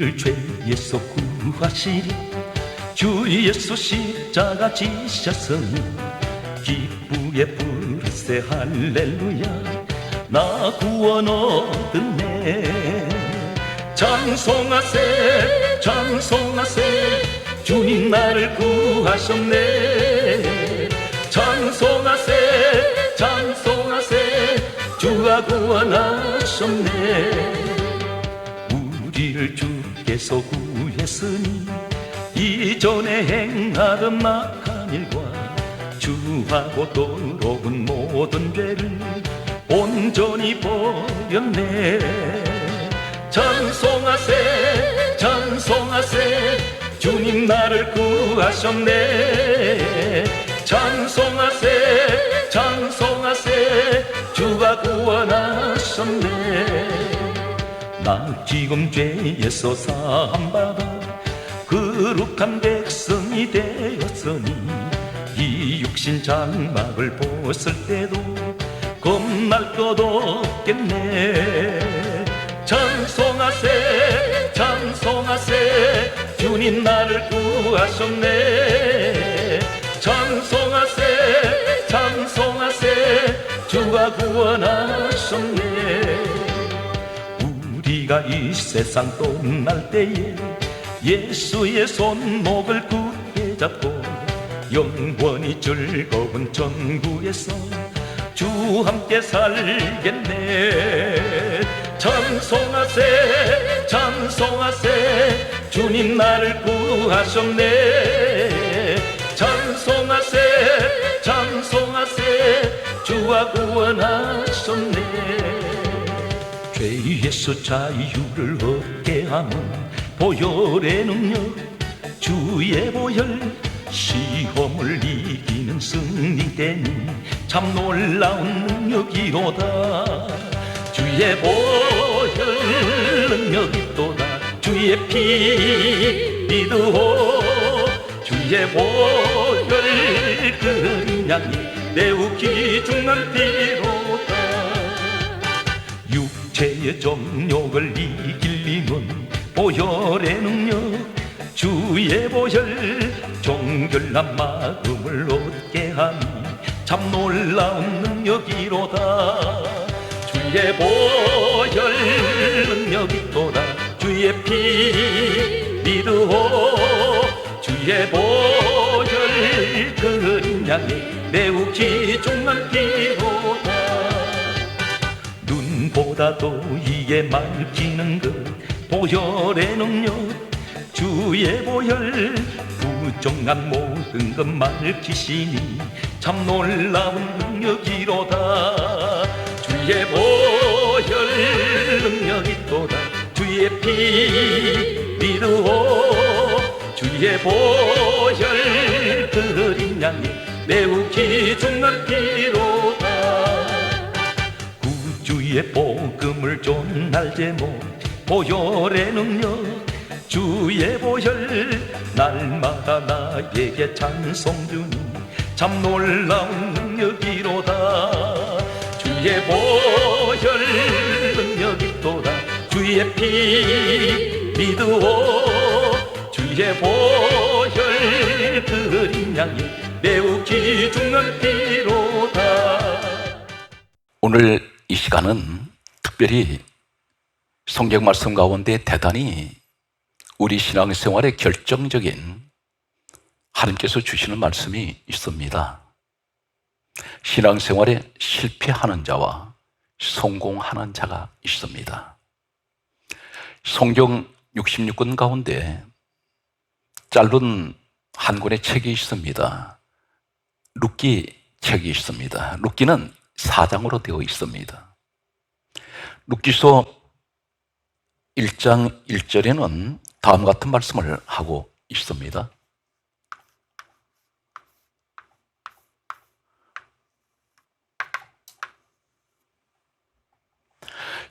우리를 죄에서 구하시리 주 예수 십자가 지셨으니 기쁘게 부르세 할렐루야 나 구원 얻었네 찬송하세 찬송하세 주님 나를 구하셨네 찬송하세 찬송하세 주가 구원하셨네 우리를 주께서 구했으니 이전에 행하던 막한 일과 주하고 더러운 모든 죄를 온전히 버렸네 찬송하세 찬송하세 주님 나를 구하셨네 찬송하세 찬송하세 주가 구원하셨네 나 지금 죄에서 사함받아 거룩한 백성이 되었으니 이 육신 장막을 벗을 때도 겁날 것 없겠네 찬송하세 찬송하세 주님 나를 구하셨네 찬송하세 찬송하세 주가 구원하셨네 우리가 이 세상 떠날 때에 예수의 손목을 굳게 잡고 영원히 즐거운 천국에서 주 함께 살겠네 찬송하세 찬송하세 주님 나를 구하셨네 찬송하세 찬송하세 주가 구원하셨네 죄에서 자유를 얻게 하면 보혈의 능력 주의 보혈 시험을 이기는 승리되니 참 놀라운 능력이로다 주의 보혈 능력이 있도다 주의 피 믿으오 주의 보혈 그 양이 매우 귀중한 피로다 육체의 정욕을 이기려면 보혈의 능력 주의 보혈 정결한 마음을 얻게 하니 참 놀라운 능력이로다 주의 보혈 능력이 있도다 주의 피 믿으오 주의 보혈 그 양이 매우 귀중한 피로다 눈보다도 이에 밝히는 것 보혈의 능력 주의 보혈 부정한 모든 것 밝히시니 참 놀라운 능력이로다 주의 보혈 능력이 있도다 주의 피 믿으오 주의 보혈 그린 양이 매우 귀중한 피로다 구주의 복음을 전할 제목 보혈의 능력 주의 보혈 날마다 나에게 찬송 주니 참 놀라운 능력이로다 주의 보혈 능력이 있도다 주의 피 믿으오 주의 보혈 그린 양이 매우 귀중한 피로다 오늘 이 시간은 특별히 성경 말씀 가운데 대단히 우리 신앙생활에 결정적인 하나님께서 주시는 말씀이 있습니다. 신앙생활에 실패하는 자와 성공하는 자가 있습니다. 성경 66권 가운데 짧은 한 권의 책이 있습니다. 룻기 책이 있습니다. 룻기는 4장으로 되어 있습니다. 룻기서 1장 1절에는 다음 같은 말씀을 하고 있습니다.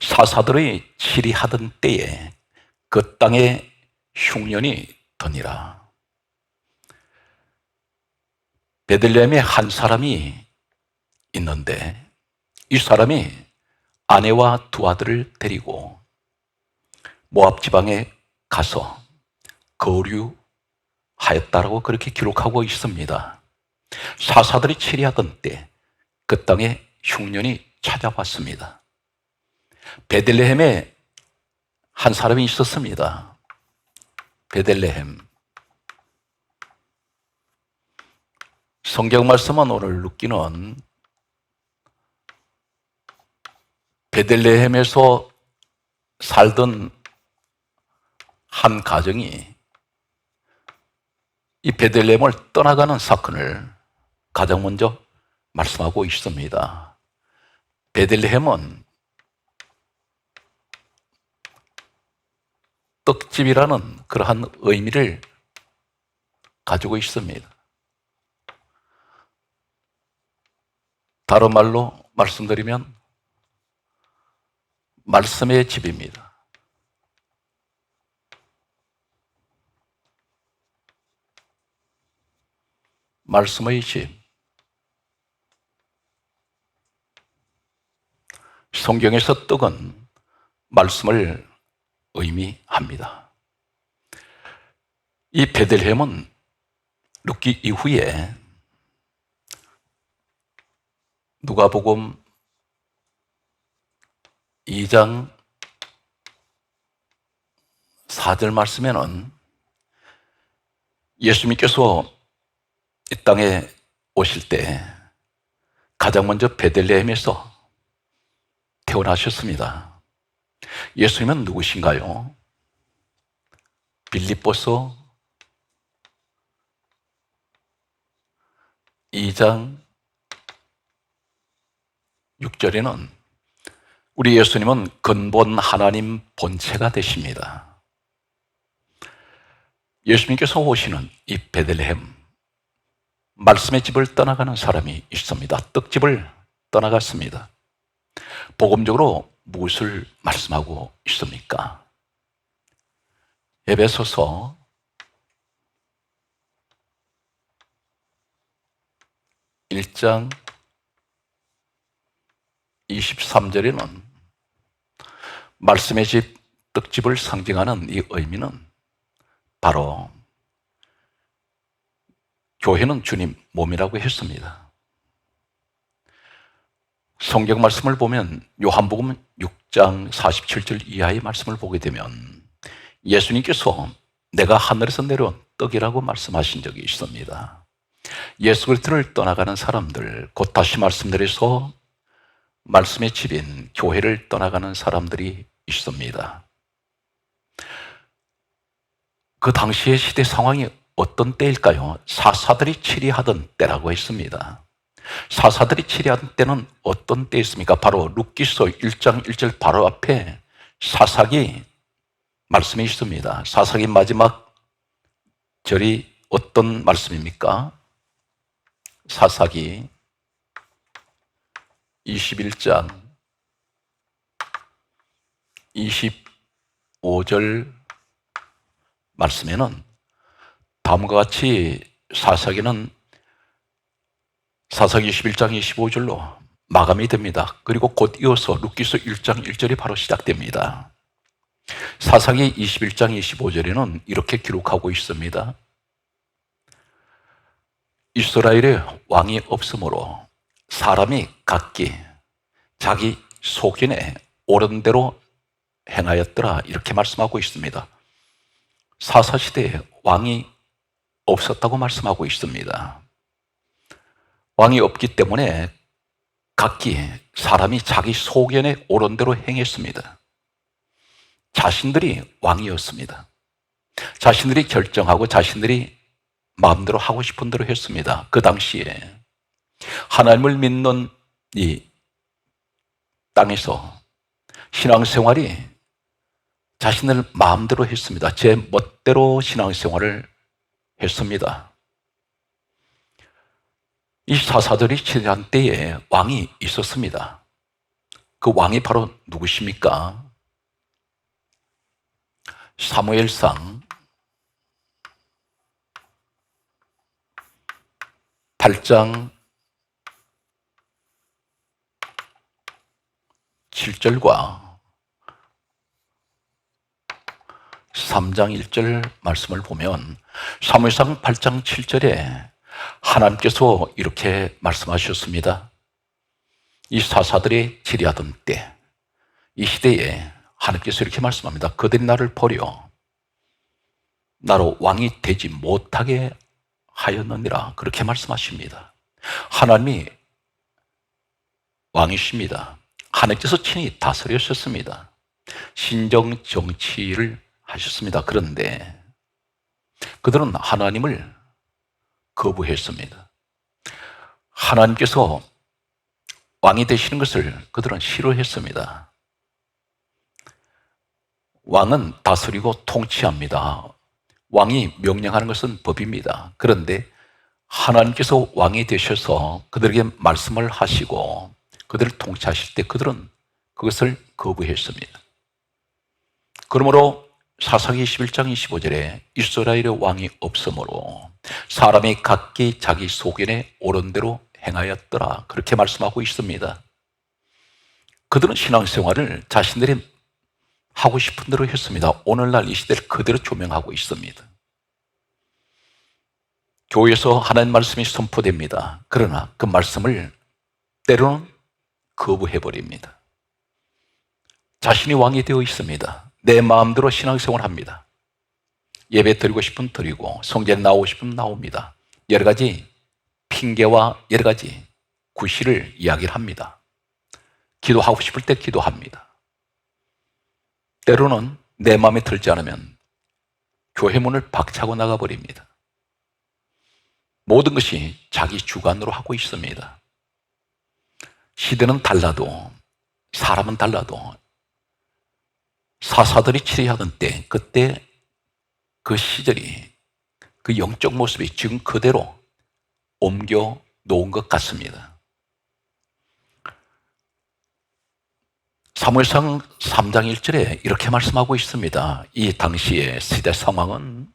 사사들의 치리하던 때에 그 땅에 흉년이 더니라. 베들레헴에 한 사람이 있는데 이 사람이 아내와 두 아들을 데리고 모압 지방에 가서 거류하였다라고 그렇게 기록하고 있습니다. 사사들이 치리하던 때 그 땅에 흉년이 찾아왔습니다. 베들레헴에 한 사람이 있었습니다. 베들레헴. 성경 말씀은 오늘 룻기는 베들레헴에서 살던 한 가정이 이 베들레헴을 떠나가는 사건을 가장 먼저 말씀하고 있습니다. 베들레헴은 떡집이라는 그러한 의미를 가지고 있습니다. 다른 말로 말씀드리면 말씀의 집입니다. 말씀의 집. 성경에서 떡은 말씀을 의미합니다. 이 베들레헴은 룻기 이후에 누가복음 2장 4절 말씀에는 예수님께서 이 땅에 오실 때 가장 먼저 베들레헴에서 태어나셨습니다. 예수님은 누구신가요? 빌립보서 2장 6절에는 우리 예수님은 근본 하나님 본체가 되십니다. 예수님께서 오시는 이 베들레헴, 말씀의 집을 떠나가는 사람이 있습니다. 떡집을 떠나갔습니다. 복음적으로 무엇을 말씀하고 있습니까? 에베소서 1장 23절에는 말씀의 집, 떡집을 상징하는 이 의미는 바로 교회는 주님 몸이라고 했습니다. 성경 말씀을 보면 요한복음 6장 47절 이하의 말씀을 보게 되면 예수님께서 내가 하늘에서 내려온 떡이라고 말씀하신 적이 있습니다. 예수 그리스도를 떠나가는 사람들, 곧 다시 말씀드려서 말씀의 집인 교회를 떠나가는 사람들이 있습니다. 그 당시의 시대 상황이 어떤 때일까요? 사사들이 치리하던 때라고 했습니다. 사사들이 치리하던 때는 어떤 때였습니까? 바로 룻기서 1장 1절 바로 앞에 사사기 말씀이 있습니다. 사사기 마지막 절이 어떤 말씀입니까? 사사기 21장 25절 말씀에는 다음과 같이 사사기는 사사기 21장 25절로 마감이 됩니다. 그리고 곧 이어서 룻기서 1장 1절이 바로 시작됩니다. 사사기 21장 25절에는 이렇게 기록하고 있습니다. 이스라엘에 왕이 없으므로 사람이 각기 자기 소견에 옳은 대로 행하였더라, 이렇게 말씀하고 있습니다. 사사시대에 왕이 없었다고 말씀하고 있습니다. 왕이 없기 때문에 각기 사람이 자기 소견에 옳은 대로 행했습니다. 자신들이 왕이었습니다. 자신들이 결정하고 자신들이 마음대로 하고 싶은 대로 했습니다. 그 당시에 하나님을 믿는 이 땅에서 신앙생활이 자신들 마음대로 했습니다. 제 멋대로 신앙생활을 했습니다. 이 사사들이 치리한 때에 왕이 있었습니다. 그 왕이 바로 누구십니까? 사무엘상 8장 7절과 3장 1절 말씀을 보면 사무엘상 8장 7절에 하나님께서 이렇게 말씀하셨습니다. 이 사사들이 지리하던 때, 이 시대에 하나님께서 이렇게 말씀합니다. 그들이 나를 버려 나로 왕이 되지 못하게 하였느니라. 그렇게 말씀하십니다. 하나님이 왕이십니다. 하나님께서 친히 다스리셨습니다. 신정 정치를 하셨습니다. 그런데 그들은 하나님을 거부했습니다. 하나님께서 왕이 되시는 것을 그들은 싫어했습니다. 왕은 다스리고 통치합니다. 왕이 명령하는 것은 법입니다. 그런데 하나님께서 왕이 되셔서 그들에게 말씀을 하시고 그들을 통치하실 때 그들은 그것을 거부했습니다. 그러므로 사사기 21장 25절에 이스라엘의 왕이 없으므로 사람이 각기 자기 소견에 옳은 대로 행하였더라. 그렇게 말씀하고 있습니다. 그들은 신앙생활을 자신들이 하고 싶은 대로 했습니다. 오늘날 이 시대를 그대로 조명하고 있습니다. 교회에서 하나님 말씀이 선포됩니다. 그러나 그 말씀을 때로는 거부해버립니다. 자신이 왕이 되어 있습니다. 내 마음대로 신앙생활을 합니다. 예배 드리고 싶으면 드리고 성전에 나오고 싶으면 나옵니다. 여러 가지 핑계와 여러 가지 구실을 이야기를 합니다. 기도하고 싶을 때 기도합니다. 때로는 내 마음에 들지 않으면 교회 문을 박차고 나가버립니다. 모든 것이 자기 주관으로 하고 있습니다. 시대는 달라도 사람은 달라도 사사들이 치리하던 때 그때 그 시절이 그 영적 모습이 지금 그대로 옮겨 놓은 것 같습니다. 사무엘상 3장 1절에 이렇게 말씀하고 있습니다. 이 당시의 시대 상황은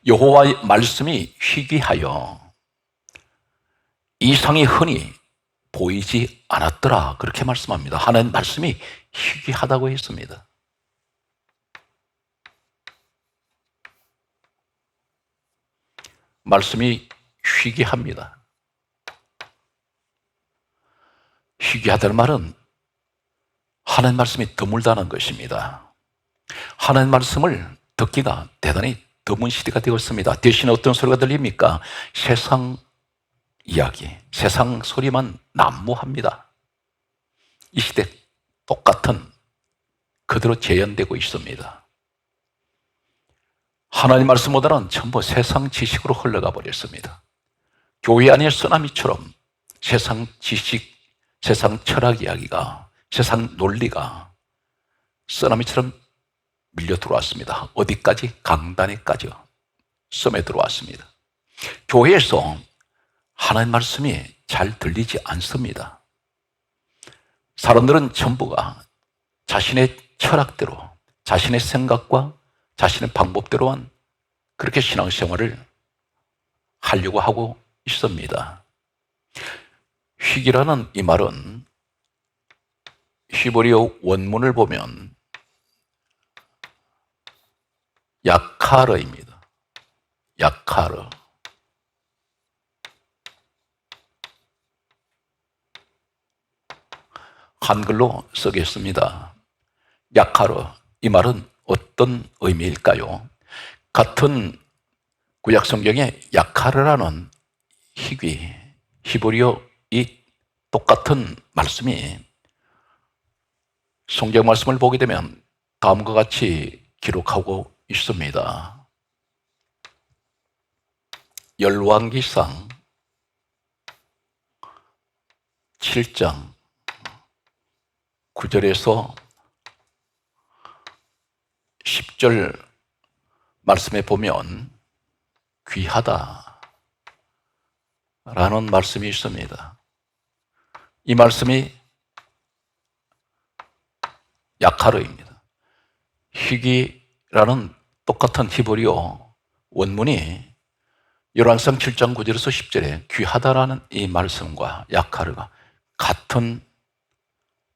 여호와의 말씀이 희귀하여 이상이 흔히 보이지 않았더라. 그렇게 말씀합니다. 하나님 말씀이 희귀하다고 했습니다. 말씀이 희귀합니다. 희귀하다는 말은 하나님 말씀이 드물다는 것입니다. 하나님 말씀을 듣기가 대단히 드문 시대가 되었습니다. 대신 어떤 소리가 들립니까? 세상 이야기, 세상 소리만 난무합니다. 이 시대 똑같은 그대로 재현되고 있습니다. 하나님 말씀보다는 전부 세상 지식으로 흘러가 버렸습니다. 교회 안에 쓰나미처럼 세상 지식, 세상 철학 이야기가, 세상 논리가 쓰나미처럼 밀려 들어왔습니다. 어디까지? 강단에까지 썸에 들어왔습니다. 교회에서 하나님 말씀이 잘 들리지 않습니다. 사람들은 전부가 자신의 철학대로, 자신의 생각과 자신의 방법대로만 그렇게 신앙생활을 하려고 하고 있습니다. 희귀라는 이 말은 히브리어 원문을 보면 야카르입니다. 야카르. 한글로 쓰겠습니다. 야카르. 이 말은 어떤 의미일까요? 같은 구약 성경에 야카르라는 희귀, 히브리어 이 똑같은 말씀이 성경 말씀을 보게 되면 다음과 같이 기록하고 있습니다. 열왕기상 7장 9절에서 10절 말씀에 보면 귀하다 라는 말씀이 있습니다. 이 말씀이 야카르입니다. 희귀라는 똑같은 히브리어 원문이 열왕기상 7장 9절에서 10절에 귀하다라는 이 말씀과 야카르가 같은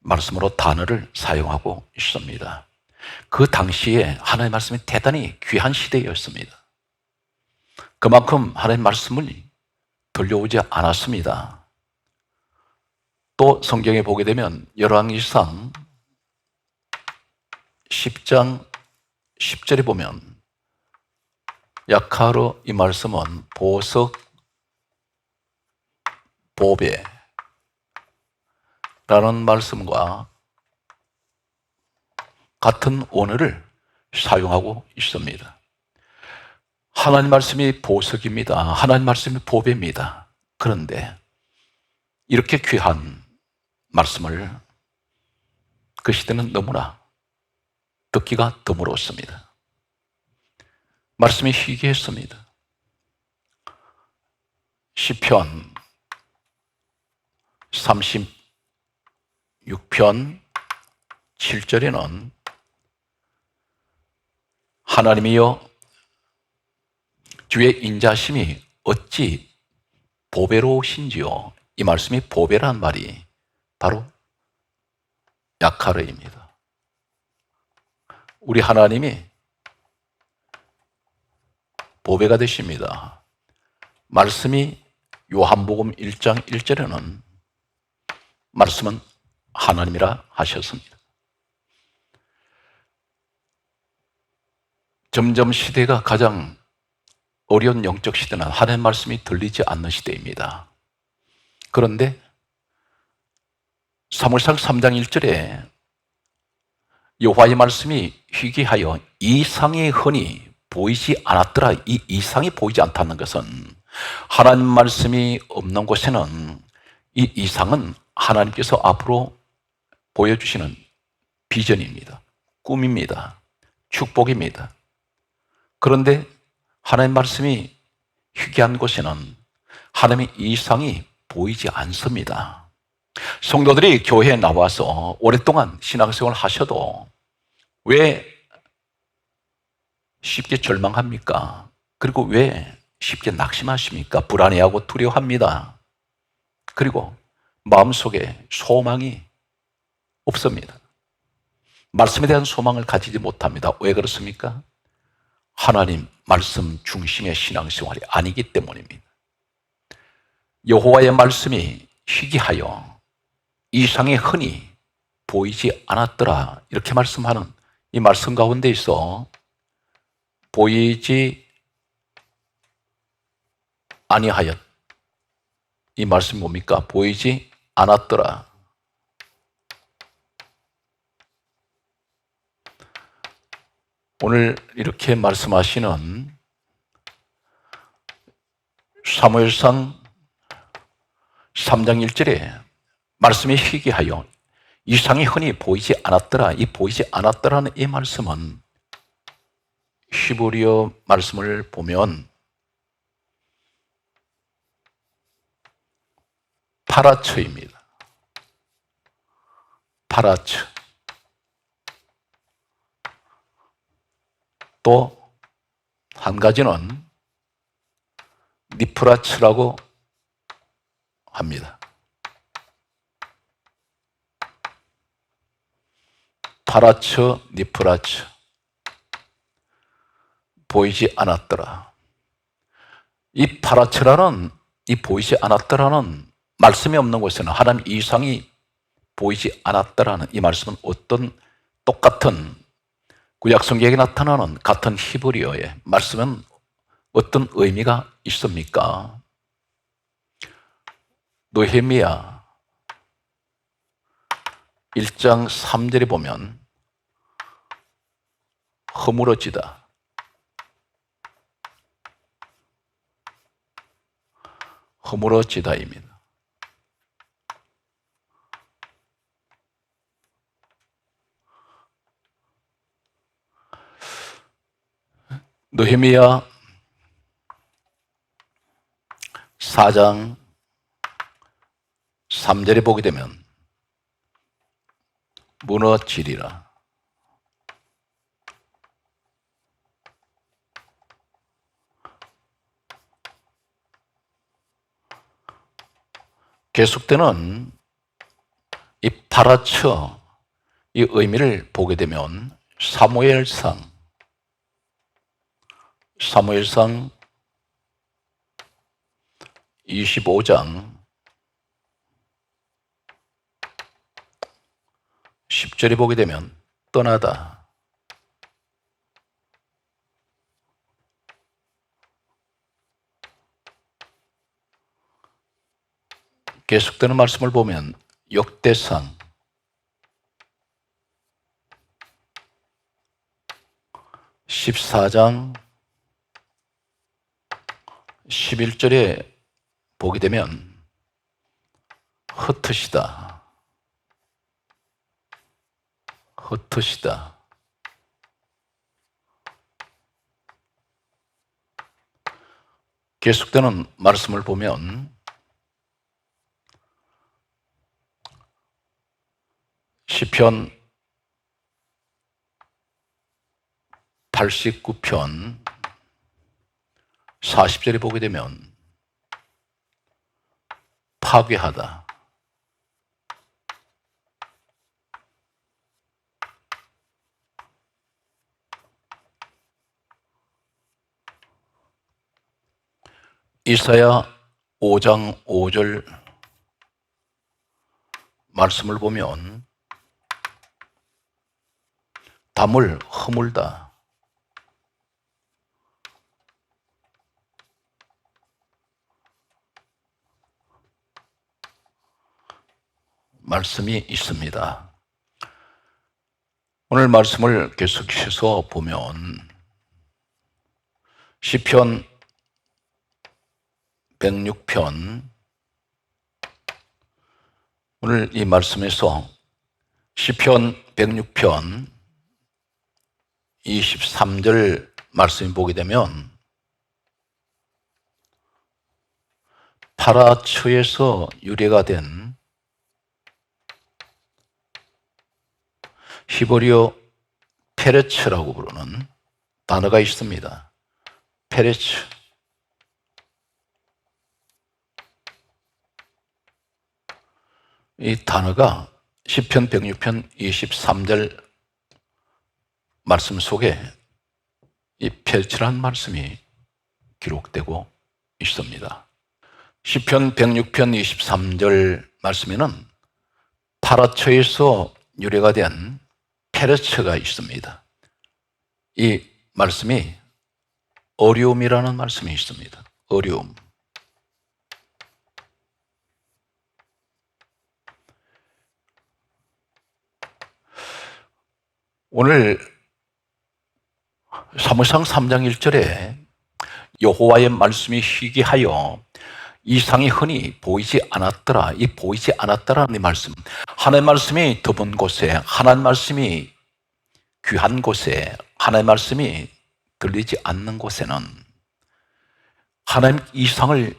말씀으로 단어를 사용하고 있습니다. 그 당시에 하나님의 말씀이 대단히 귀한 시대였습니다. 그만큼 하나님의 말씀을 들려오지 않았습니다. 또 성경에 보게 되면 열왕기상 10장 10절에 보면 약하로 이 말씀은 보석, 보배라는 말씀과 같은 원어를 사용하고 있습니다. 하나님 말씀이 보석입니다. 하나님 말씀이 보배입니다. 그런데 이렇게 귀한 말씀을 그 시대는 너무나 듣기가 드물었습니다. 말씀이 희귀했습니다. 시편 36편 7절에는 하나님이여 주의 인자심이 어찌 보배로우신지요. 이 말씀이 보배란 말이 바로 야카르입니다. 우리 하나님이 보배가 되십니다. 말씀이 요한복음 1장 1절에는 말씀은 하나님이라 하셨습니다. 점점 시대가 가장 어려운 영적 시대는 하나님의 말씀이 들리지 않는 시대입니다. 그런데 사무엘상 3장 1절에 여호와의 말씀이 희귀하여 이상이 흔히 보이지 않았더라. 이 이상이 보이지 않다는 것은 하나님 말씀이 없는 곳에는 이 이상은 하나님께서 앞으로 보여주시는 비전입니다. 꿈입니다. 축복입니다. 그런데 하나님 말씀이 희귀한 곳에는 하나님의 이상이 보이지 않습니다. 성도들이 교회에 나와서 오랫동안 신앙생활을 하셔도 왜 쉽게 절망합니까? 그리고 왜 쉽게 낙심하십니까? 불안해하고 두려워합니다. 그리고 마음속에 소망이 없습니다. 말씀에 대한 소망을 가지지 못합니다. 왜 그렇습니까? 하나님 말씀 중심의 신앙생활이 아니기 때문입니다. 여호와의 말씀이 희귀하여 이상이 흔히 보이지 않았더라. 이렇게 말씀하는 이 말씀 가운데 있어 보이지 아니하였. 이 말씀이 뭡니까? 보이지 않았더라. 오늘 이렇게 말씀하시는 사무엘상 3장 1절에 말씀이 희귀하여 이상이 흔히 보이지 않았더라. 이 보이지 않았더라는 이 말씀은 히브리어 말씀을 보면 파라처입니다. 파라처. 또 한 가지는 니프라츠라고 합니다. 파라처, 니프라처. 보이지 않았더라. 이 파라처라는, 이 보이지 않았더라는 말씀이 없는 곳에는 하나님 이상이 보이지 않았더라는 이 말씀은 어떤 똑같은 구약성경에 나타나는 같은 히브리어의 말씀은 어떤 의미가 있습니까? 느헤미야 1장 3절에 보면 허물어지다, 허물어지다입니다. 느헤미야 4장 3절에 보게 되면 무너지리라. 계속되는 이 파라처 이 의미를 보게 되면 사무엘상 25장 10절에 보게 되면 떠나다, 계속되는 말씀을 보면 역대상 14장 11절에 보게 되면 흩으시다, 흩으시다. 계속되는 말씀을 보면 시편 89편 40절에 보게 되면 파괴하다, 이사야 5장 5절 말씀을 보면 담을 허물다, 말씀이 있습니다. 오늘 말씀을 계속해서 보면 시편 106편, 오늘 이 말씀에서 시편 106편 23절 말씀 보게 되면 파라처에서 유래가 된 히브리어 페레츠라고 부르는 단어가 있습니다. 페레츠. 이 단어가 시편 106편 23절 말씀 속에 이 페레츠라는 말씀이 기록되고 있습니다. 시편 106편 23절 말씀에는 파라처에서 유래가 된 페레츠가 있습니다. 이 말씀이 어려움이라는 말씀이 있습니다. 어려움. 오늘 사무엘상 3장 1절에 여호와의 말씀이 희귀하여 이상이 흔히 보이지 않았더라. 이 보이지 않았더라는 이 말씀, 하나님의 말씀이 드문 곳에, 하나님의 말씀이 귀한 곳에, 하나님의 말씀이 들리지 않는 곳에는 하나님 이상을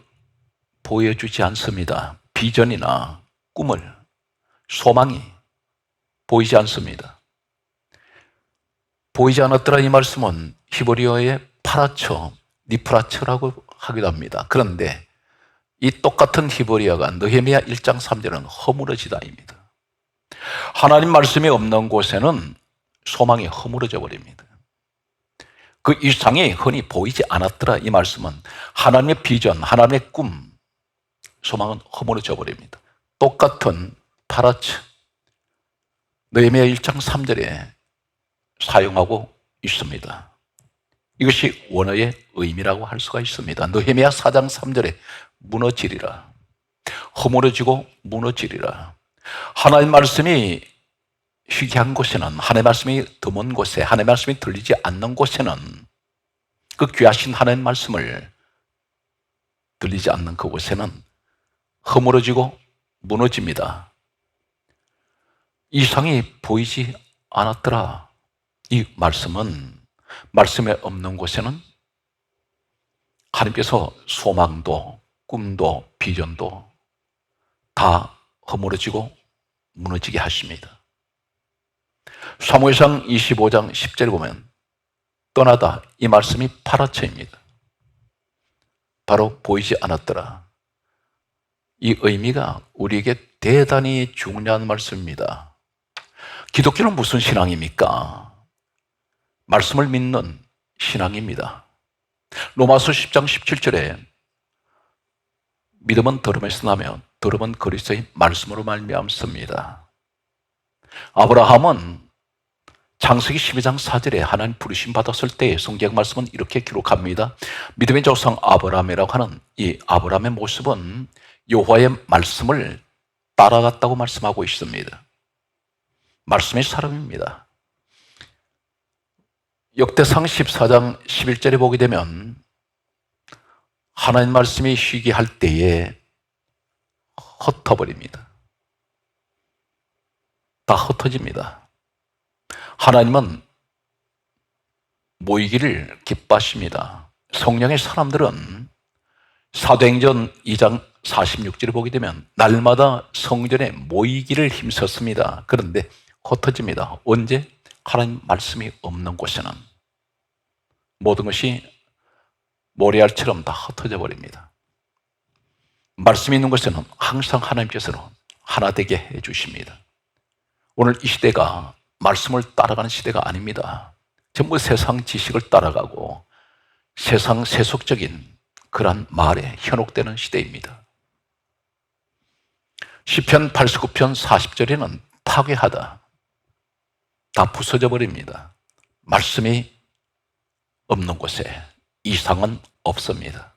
보여주지 않습니다. 비전이나 꿈을, 소망이 보이지 않습니다. 보이지 않았더라 이 말씀은 히브리어의 파라처, 니프라처라고 하기도 합니다. 그런데 이 똑같은 히브리어가 느헤미야 1장 3절은 허물어지다입니다. 하나님 말씀이 없는 곳에는 소망이 허물어져 버립니다. 그 이상이 흔히 보이지 않았더라 이 말씀은 하나님의 비전, 하나님의 꿈, 소망은 허물어져 버립니다. 똑같은 파라처, 느헤미야 1장 3절에 사용하고 있습니다. 이것이 원어의 의미라고 할 수가 있습니다. 느헤미야 4장 3절에 무너지리라, 허물어지고 무너지리라. 하나님 말씀이 희귀한 곳에는, 하나님 말씀이 드문 곳에, 하나님 말씀이 들리지 않는 곳에는, 그 귀하신 하나님 말씀을 들리지 않는 그곳에는 허물어지고 무너집니다. 이상이 보이지 않았더라. 이 말씀은 말씀에 없는 곳에는 하나님께서 소망도 꿈도 비전도 다 허물어지고 무너지게 하십니다. 사무엘상 25장 10절에 보면 떠나다 이 말씀이 파라처입니다. 바로 보이지 않았더라. 이 의미가 우리에게 대단히 중요한 말씀입니다. 기독교는 무슨 신앙입니까? 말씀을 믿는 신앙입니다. 로마서 10장 17절에 믿음은 들음에서 나며 들음은 그리스도의 말씀으로 말미암습니다. 아브라함은 창세기 12장 4절에 하나님 부르심 받았을 때 성경 말씀은 이렇게 기록합니다. 믿음의 조상 아브라함이라고 하는 이 아브라함의 모습은 여호와의 말씀을 따라갔다고 말씀하고 있습니다. 말씀의 사람입니다. 역대상 14장 11절에 보게 되면 하나님 말씀이 시기할 때에 흩어버립니다. 다 흩어집니다. 하나님은 모이기를 기뻐하십니다. 성령의 사람들은 사도행전 2장 46절을 보게 되면 날마다 성전에 모이기를 힘썼습니다. 그런데 흩어집니다. 언제? 하나님 말씀이 없는 곳에는 모든 것이 모래알처럼 다 흩어져 버립니다. 말씀이 있는 곳에는 항상 하나님께서는 하나 되게 해 주십니다. 오늘 이 시대가 말씀을 따라가는 시대가 아닙니다. 전부 세상 지식을 따라가고 세상 세속적인 그러한 말에 현혹되는 시대입니다. 시편 89편 40절에는 파괴하다, 다 부서져 버립니다. 말씀이 없는 곳에 이상은 없습니다.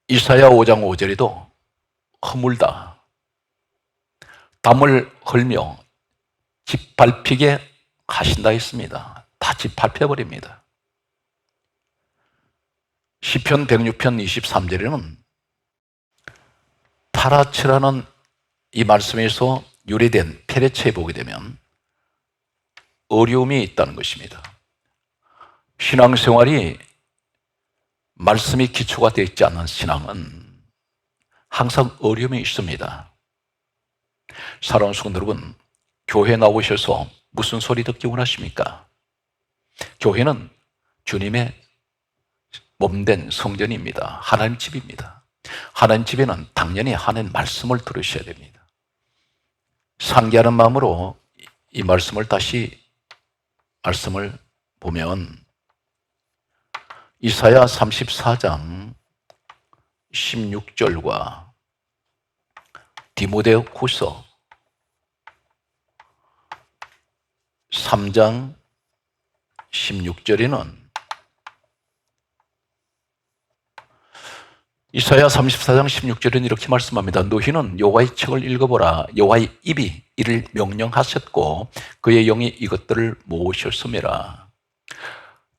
이사야 5장 5절에도 허물다, 담을 헐며 짓밟히게 하신다 했습니다. 다 짓밟혀버립니다. 시편 106편 23절에는 파라치라는 이 말씀에서 유래된 페레체에 보게 되면 어려움이 있다는 것입니다. 신앙생활이 말씀이 기초가 되어 있지 않은 신앙은 항상 어려움이 있습니다. 사랑하는 성도 여러분, 교회 나오셔서 무슨 소리 듣기 원하십니까? 교회는 주님의 몸된 성전입니다. 하나님 집입니다. 하나님 집에는 당연히 하나님 말씀을 들으셔야 됩니다. 상기하는 마음으로 이 말씀을 다시 말씀을 보면 이사야 34장 16절과 디모데후서 3장 16절에는 이사야 34장 16절은 이렇게 말씀합니다. 너희는 여호와의 책을 읽어보라. 여호와의 입이 이를 명령하셨고 그의 영이 이것들을 모으셨음이라.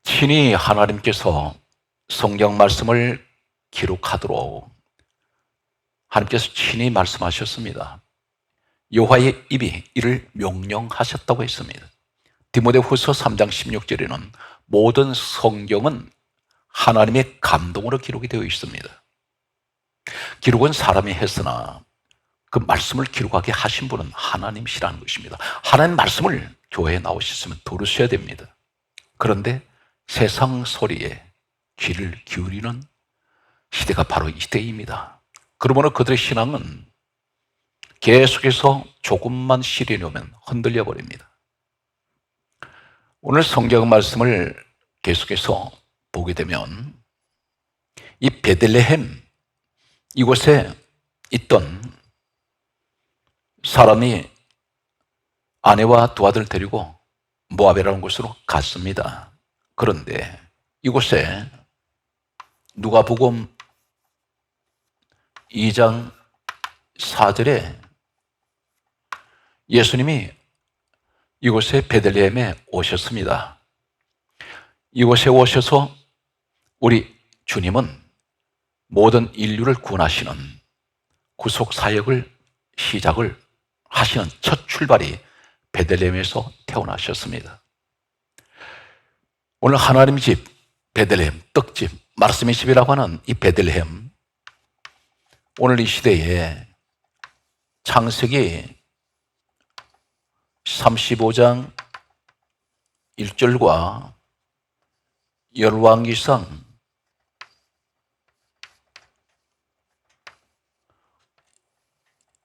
친히 하나님께서 성경 말씀을 기록하도록 하나님께서 친히 말씀하셨습니다. 여호와의 입이 이를 명령하셨다고 했습니다. 디모데후서 3장 16절에는 모든 성경은 하나님의 감동으로 기록이 되어 있습니다. 기록은 사람이 했으나 그 말씀을 기록하게 하신 분은 하나님이시라는 것입니다. 하나님 말씀을 교회에 나오셨으면 들으셔야 됩니다. 그런데 세상 소리에 귀를 기울이는 시대가 바로 이 시대입니다. 그러므로 그들의 신앙은 계속해서 조금만 시련이 오면 흔들려 버립니다. 오늘 성경 말씀을 계속해서 보게 되면 이 베들레헴 이곳에 있던 사람이 아내와 두 아들 데리고 모압이라는 곳으로 갔습니다. 그런데 이곳에 누가복음 2장 4절에 예수님이 이곳에 베들레헴에 오셨습니다. 이곳에 오셔서 우리 주님은 모든 인류를 구원하시는 구속 사역을 시작을 하시는 첫 출발이 베들레헴에서 태어나셨습니다. 오늘 하나님 집 베들레헴, 떡집, 말씀의 집이라고 하는 이 베들레헴, 오늘 이 시대에 창세기 35장 1절과 열왕기상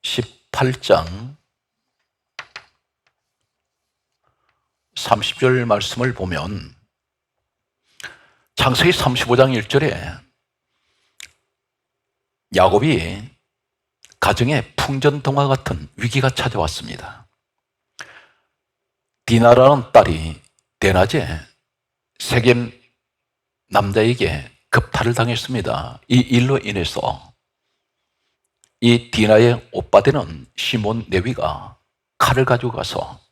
18장 30절 말씀을 보면 창세기 35장 1절에 야곱이 가정에 풍전등화 같은 위기가 찾아왔습니다. 디나라는 딸이 대낮에 세겜 남자에게 급탈을 당했습니다. 이 일로 인해서 이 디나의 오빠 되는 시몬 레위가 칼을 가지고 가서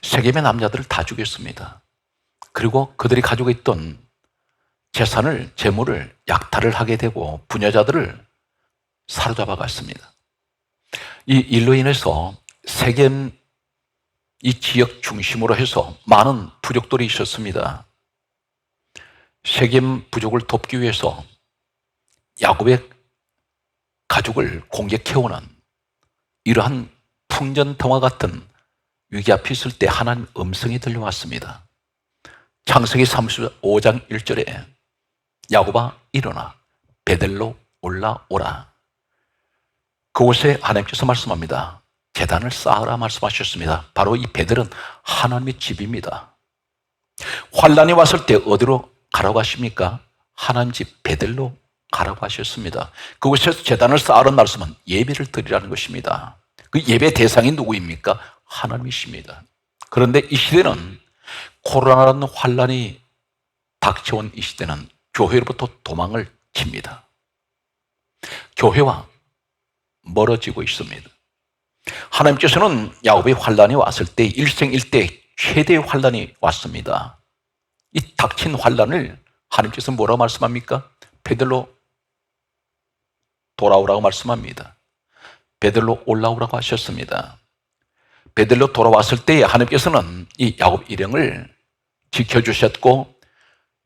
세겜의 남자들을 다 죽였습니다. 그리고 그들이 가지고 있던 재산을, 재물을 약탈을 하게 되고 부녀자들을 사로잡아 갔습니다. 이 일로 인해서 세겜 이 지역 중심으로 해서 많은 부족들이 있었습니다. 세겜 부족을 돕기 위해서 야곱의 가족을 공격해오는 이러한 풍전등화 같은 위기 앞에 있을 때 하나님 음성이 들려왔습니다. 창세기 35장 1절에 야곱아 일어나 베델로 올라오라. 그곳에 하나님께서 말씀합니다. 제단을 쌓으라 말씀하셨습니다. 바로 이 베델은 하나님의 집입니다. 환란이 왔을 때 어디로 가라고 하십니까? 하나님 집 베델로 가라고 하셨습니다. 그곳에서 제단을 쌓으라는 말씀은 예배를 드리라는 것입니다. 그 예배 대상이 누구입니까? 하나님이십니다. 그런데 이 시대는 코로나라는 환란이 닥쳐온 이 시대는 교회로부터 도망을 칩니다. 교회와 멀어지고 있습니다. 하나님께서는 야곱의 환란이 왔을 때 일생일대 최대의 환란이 왔습니다. 이 닥친 환란을 하나님께서 뭐라고 말씀합니까? 베델로 돌아오라고 말씀합니다. 베델로 올라오라고 하셨습니다. 베델로 돌아왔을 때 하나님께서는 이 야곱 일행을 지켜주셨고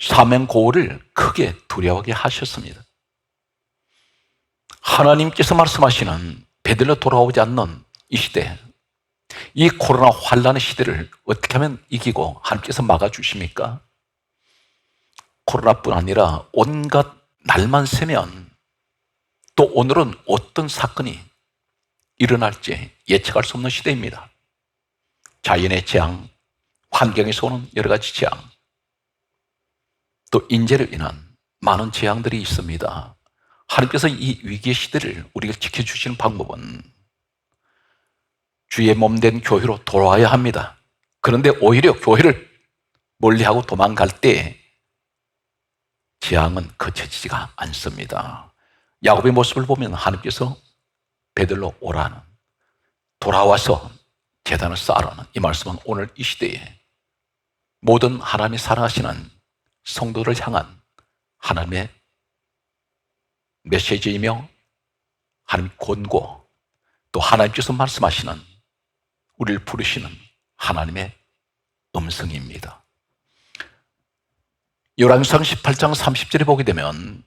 사명고울을 크게 두려워하게 하셨습니다. 하나님께서 말씀하시는 베델로 돌아오지 않는 이 시대, 이 코로나 환란의 시대를 어떻게 하면 이기고 하나님께서 막아주십니까? 코로나뿐 아니라 온갖 날만 새면 또 오늘은 어떤 사건이 일어날지 예측할 수 없는 시대입니다. 자연의 재앙, 환경에서 오는 여러 가지 재앙, 또 인재로 인한 많은 재앙들이 있습니다. 하나님께서 이 위기의 시대를 우리가 지켜주시는 방법은 주의 몸된 교회로 돌아와야 합니다. 그런데 오히려 교회를 멀리하고 도망갈 때 재앙은 그쳐지지가 않습니다. 야곱의 모습을 보면 하나님께서 베들로 오라는, 돌아와서 제단을 쌓으라는 이 말씀은 오늘 이 시대에 모든 하나님이 사랑하시는 성도를 향한 하나님의 메시지이며 하나님 권고, 또 하나님께서 말씀하시는, 우리를 부르시는 하나님의 음성입니다. 열왕기상 18장 30절에 보게 되면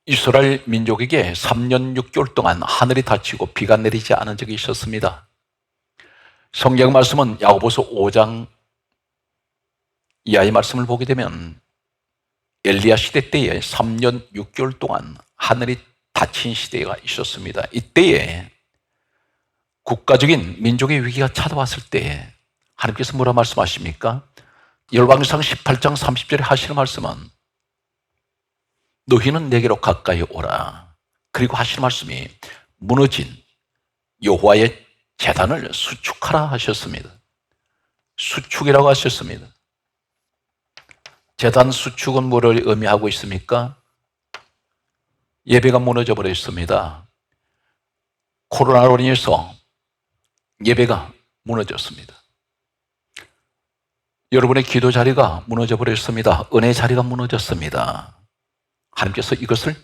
이스라엘 민족에게 3년 6개월 동안 하늘이 닫히고 비가 내리지 않은 적이 있었습니다. 성경 말씀은 야고보서 5장 이하의 말씀을 보게 되면 엘리야 시대 때에 3년 6개월 동안 하늘이 닫힌 시대가 있었습니다. 이때에 국가적인 민족의 위기가 찾아왔을 때 하나님께서 뭐라 말씀하십니까? 열왕기상 18장 30절에 하시는 말씀은 너희는 내게로 가까이 오라. 그리고 하시는 말씀이 무너진 여호와의 제단을 수축하라 하셨습니다. 수축이라고 하셨습니다. 제단 수축은 뭐를 의미하고 있습니까? 예배가 무너져 버렸습니다. 코로나로 인해서 예배가 무너졌습니다. 여러분의 기도 자리가 무너져 버렸습니다. 은혜 자리가 무너졌습니다. 하나님께서 이것을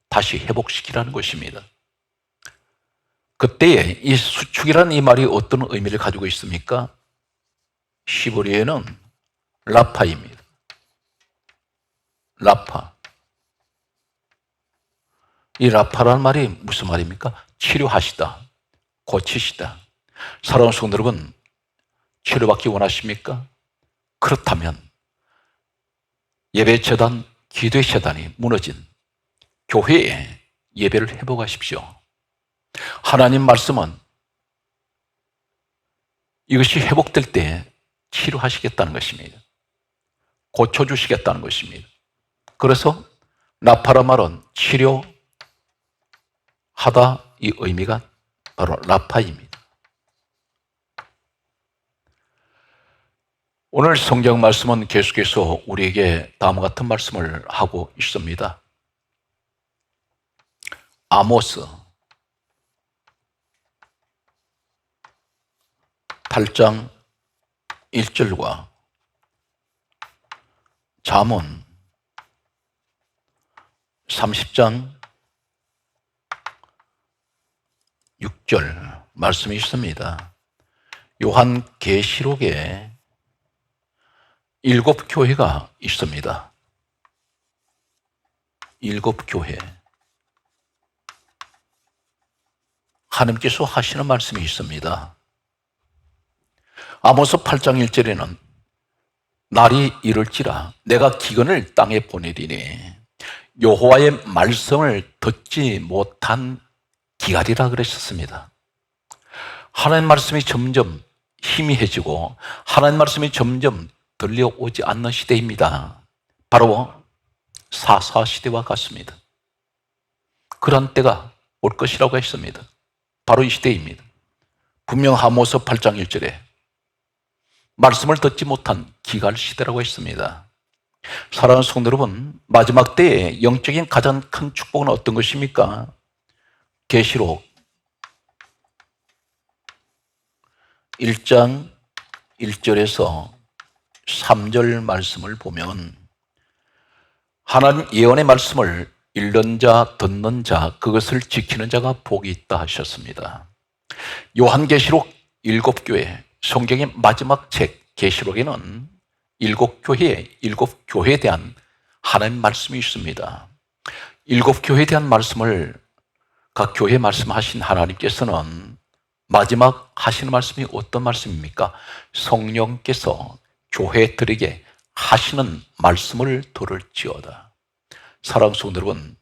다시 회복시키라는 것입니다. 그때에 이 수축이라는 이 말이 어떤 의미를 가지고 있습니까? 히브리어에는 라파입니다. 라파. 이 라파라는 말이 무슨 말입니까? 치료하시다, 고치시다. 사랑하는 성도 여러분, 치료받기 원하십니까? 그렇다면 예배 재단, 기도의 재단이 무너진 교회에 예배를 회복하십시오. 하나님 말씀은 이것이 회복될 때 치료하시겠다는 것입니다. 고쳐주시겠다는 것입니다. 그래서 라파라 말은 치료하다, 이 의미가 바로 라파입니다. 오늘 성경 말씀은 계속해서 우리에게 다음과 같은 말씀을 하고 있습니다. 아모스 8장 1절과 잠언 30장 6절 말씀이 있습니다. 요한계시록에 7교회가 있습니다. 7교회. 하나님께서 하시는 말씀이 있습니다. 아모스 8장 1절에는 날이 이를지라 내가 기근을 땅에 보내리니 여호와의 말씀을 듣지 못한 기갈이라 그랬었습니다. 하나님 말씀이 점점 희미해지고 하나님 말씀이 점점 들려오지 않는 시대입니다. 바로 사사시대와 같습니다. 그런 때가 올 것이라고 했습니다. 바로 이 시대입니다. 분명 아모스 8장 1절에 말씀을 듣지 못한 기갈 시대라고 했습니다. 사랑하는 성도 여러분, 마지막 때에 영적인 가장 큰 축복은 어떤 것입니까? 계시록 1장 1절에서 3절 말씀을 보면 하나님 예언의 말씀을 읽는 자, 듣는 자, 그것을 지키는 자가 복이 있다 하셨습니다. 요한계시록 7교회, 성경의 마지막 책 계시록에는 7교회에 대한 하나님 말씀이 있습니다. 7교회에 대한 말씀을 각 교회에 말씀하신 하나님께서는 마지막 하시는 말씀이 어떤 말씀입니까? 성령께서 교회들에게 하시는 말씀을 들을지어다. 사랑하는 성도 여러분,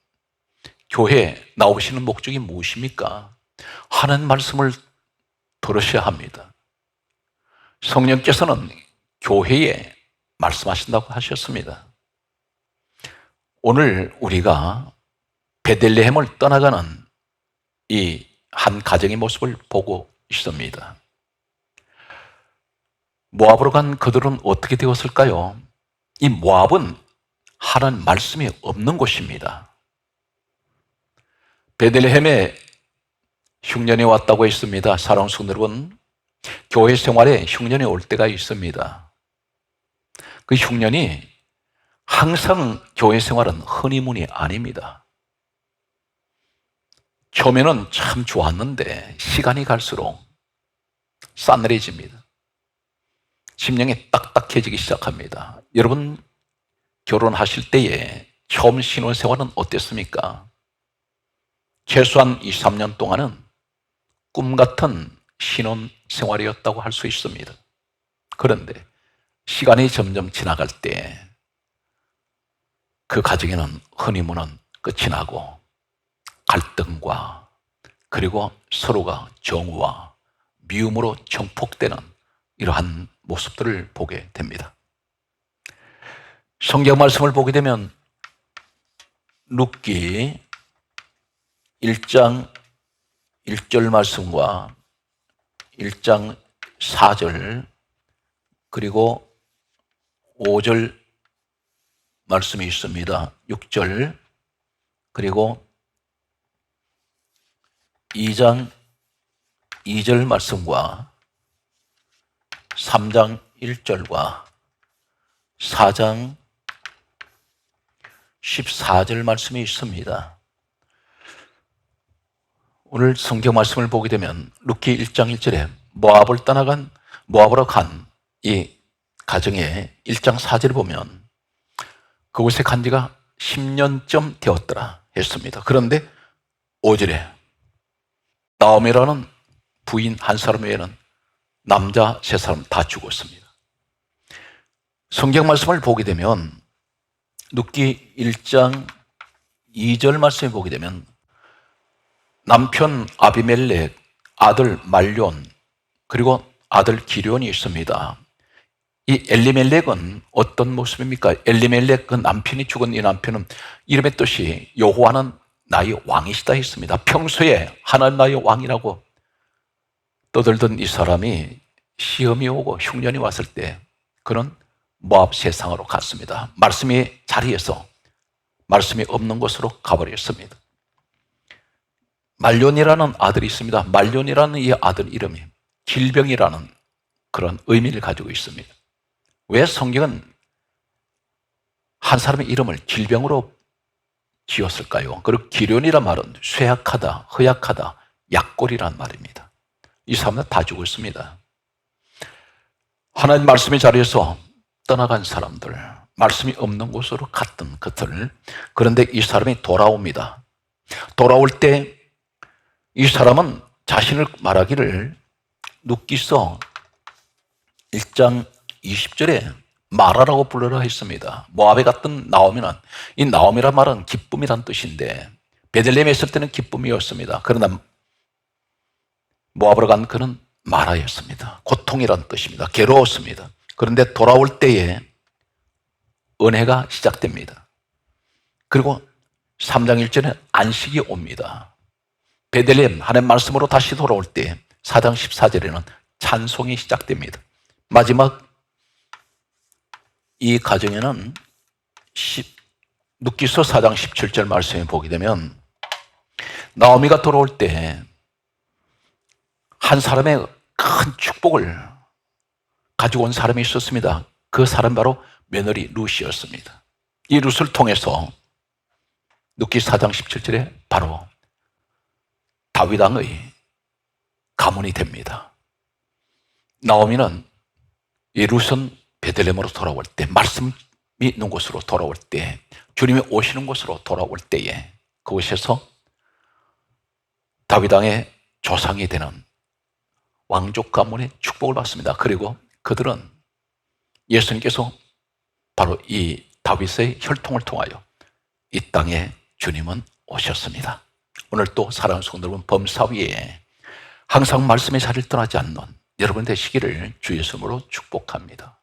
교회에 나오시는 목적이 무엇입니까? 하나님 말씀을 들으셔야 합니다. 성령께서는 교회에 말씀하신다고 하셨습니다. 오늘 우리가 베들레헴을 떠나가는 이 한 가정의 모습을 보고 있습니다. 모압으로 간 그들은 어떻게 되었을까요? 이 모압은 하나님 말씀이 없는 곳입니다. 베들레헴에 흉년이 왔다고 했습니다. 사랑하는 성도 여러분, 교회 생활에 흉년이 올 때가 있습니다. 그 흉년이 항상 교회 생활은 허니문이 아닙니다. 처음에는 참 좋았는데 시간이 갈수록 싸늘해집니다. 심령이 딱딱해지기 시작합니다. 여러분 결혼하실 때에 처음 신혼생활은 어땠습니까? 최소한 2, 3년 동안은 꿈같은 신혼생활이었다고 할 수 있습니다. 그런데 시간이 점점 지나갈 때 그 가정에는 허니문은 끝이 나고 갈등과 그리고 서로가 정오와 미움으로 정폭되는 이러한 모습들을 보게 됩니다. 성경 말씀을 보게 되면 룻기 1장 1절 말씀과 1장 4절 그리고 5절 말씀이 있습니다. 6절 그리고 2장 2절 말씀과 3장 1절과 4장 14절 말씀이 있습니다. 오늘 성경 말씀을 보게 되면 룻기 1장 1절에 모압으로 간 이 가정의 1장 4절을 보면 그곳에 간 지가 10년쯤 되었더라 했습니다. 그런데 5절에 나오미라는 부인 한 사람 외에는 남자 3사람 다 죽었습니다. 성경 말씀을 보게 되면 룻기 1장 2절 말씀을 보게 되면 남편 아비멜렉, 아들 말론, 그리고 아들 기련이 있습니다. 이 엘리멜렉은 어떤 모습입니까? 엘리멜렉 그 남편이 죽은 이 남편은 이름의 뜻이 여호와는 나의 왕이시다 했습니다. 평소에 하나님 나의 왕이라고 떠들던 이 사람이 시험이 오고 흉년이 왔을 때 그는 모압 세상으로 갔습니다. 말씀이 자리에서 말씀이 없는 곳으로 가버렸습니다. 말론이라는 아들이 있습니다. 말론이라는 이 아들 이름이 질병이라는 그런 의미를 가지고 있습니다. 왜 성경은 한 사람의 이름을 질병으로 지었을까요? 그리고 기련이란 말은 쇠약하다, 허약하다, 약골이란 말입니다. 이 사람은 다 죽었습니다. 하나님 말씀의 자리에서 떠나간 사람들, 말씀이 없는 곳으로 갔던 그들, 그런데 이 사람이 돌아옵니다. 돌아올 때 이 사람은 자신을 말하기를 룻기서 1장 20절에 마라라고 불러라 했습니다. 모압에 갔던 나오미는, 이 나오미란 말은 기쁨이란 뜻인데 베들레헴에 있을 때는 기쁨이었습니다. 그러나 모압으로 간 그는 마라였습니다. 고통이란 뜻입니다. 괴로웠습니다. 그런데 돌아올 때에 은혜가 시작됩니다. 그리고 3장 1절에 안식이 옵니다. 베들레헴 하나님 말씀으로 다시 돌아올 때 4장 14절에는 찬송이 시작됩니다. 마지막 이 가정에는 룻기서 4장 17절 말씀에 보게 되면 나오미가 돌아올 때 한 사람의 큰 축복을 가지고 온 사람이 있었습니다. 그 사람 바로 며느리 룻이었습니다. 이 룻을 통해서 룻기 4장 17절에 바로 다윗 왕의 가문이 됩니다. 나오미는 이 룻은 베들레헴으로 돌아올 때, 말씀이 있는 곳으로 돌아올 때, 주님이 오시는 곳으로 돌아올 때에 그곳에서 다윗 왕의 조상이 되는 왕족 가문의 축복을 받습니다. 그리고 그들은 예수님께서 바로 이 다윗의 혈통을 통하여 이 땅에 주님은 오셨습니다. 오늘 또 사랑하는 성도 여러분, 범사위에 항상 말씀의 자리를 떠나지 않는 여러분 되시기를 주 예수님으로 축복합니다.